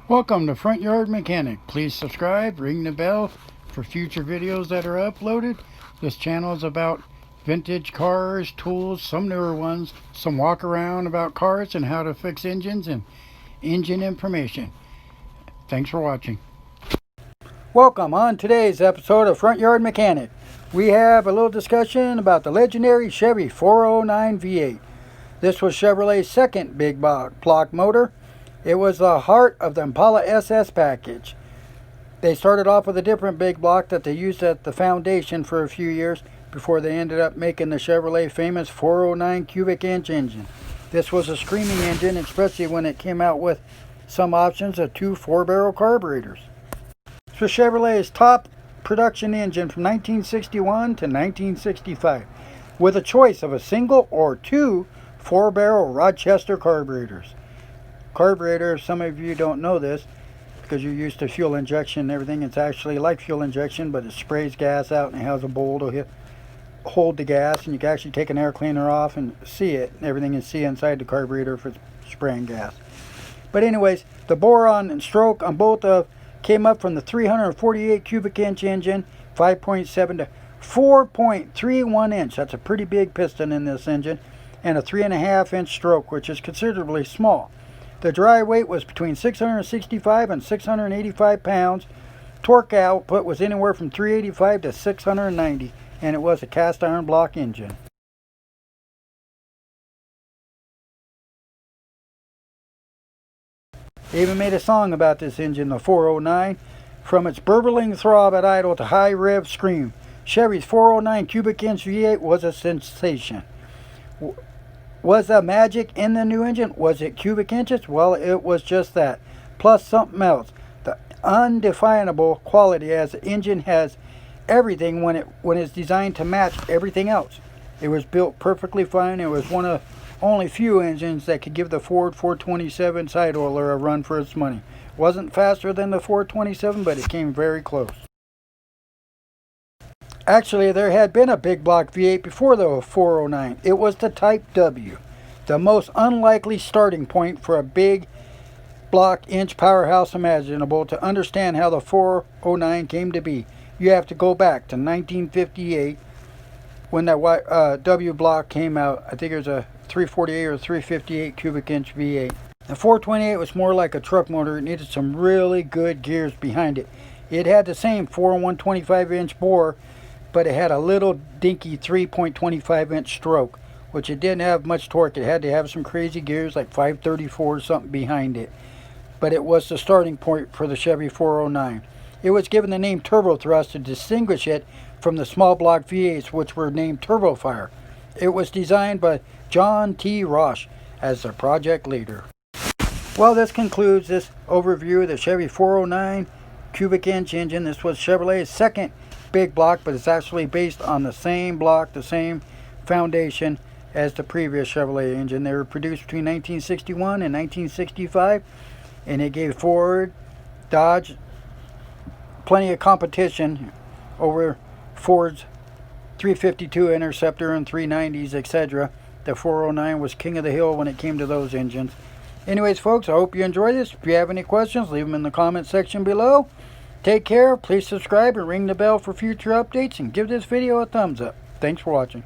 Welcome to Front Yard Mechanic. Please subscribe, ring the bell for future videos that are uploaded. This channel is about vintage cars, tools, some newer ones, some walk around about cars and how to fix engines and engine information. Thanks for watching. Welcome on today's episode of Front Yard Mechanic. We have a little discussion about the legendary Chevy 409 V8. This was Chevrolet's second big block motor. It was the heart of the Impala SS package. They started off with a different big block that they used at the foundation for a few years before they ended up making the Chevrolet famous 409 cubic inch engine. This was a screaming engine, especially when it came out with some options of two 4-barrel carburetors. This was Chevrolet's top production engine from 1961 to 1965, with a choice of a single or two 4-barrel Rochester carburetors. Carburetor, some of you don't know this because you're used to fuel injection and everything. It's actually like fuel injection, but it sprays gas out and it has a bowl to hold the gas, and you can actually take an air cleaner off and see it. Everything you see inside the carburetor if it's spraying gas. But anyways, the boron and stroke on both came up from the 348 cubic inch engine, 5.7 to 4.31 inch. That's a pretty big piston in this engine, and a 3.5 inch stroke, which is considerably small. The dry weight was between 665 and 685 pounds. Torque output was anywhere from 385 to 690, and it was a cast iron block engine. They even made a song about this engine, the 409. From its burbling throb at idle to high rev scream, Chevy's 409 cubic inch V8 was a sensation. Was the magic in the new engine? Was it cubic inches? Well, it was just that. Plus something else. The undefinable quality, as the engine has everything when it's designed to match everything else. It was built perfectly fine. It was one of only few engines that could give the Ford 427 side oiler a run for its money. It wasn't faster than the 427, but it came very close. Actually, there had been a big block V8 before the 409. It was the Type W, the most unlikely starting point for a big block inch powerhouse imaginable. To understand how the 409 came to be, you have to go back to 1958 when that W block came out. I think it was a 348 or 358 cubic inch V8. The 428 was more like a truck motor. It needed some really good gears behind it. It had the same 4.125 inch bore, but it had a little dinky 3.25 inch stroke, which it didn't have much torque. It had to have some crazy gears like 534 or something behind it. But it was the starting point for the Chevy 409. It was given the name Turbo Thrust to distinguish it from the small block V8s, which were named Turbo Fire. It was designed by John T. Roche as the project leader. Well, this concludes this overview of the Chevy 409 cubic inch engine. This was Chevrolet's second big block, but it's actually based on the same block, the same foundation as the previous Chevrolet engine. They were produced between 1961 and 1965, and it gave Ford, Dodge plenty of competition over Ford's 352 Interceptor and 390s, etc. The 409 was king of the hill when it came to those engines. Anyways, folks, I hope you enjoyed this. If you have any questions, leave them in the comment section below. Take care, please subscribe and ring the bell for future updates, and give this video a thumbs up. Thanks for watching.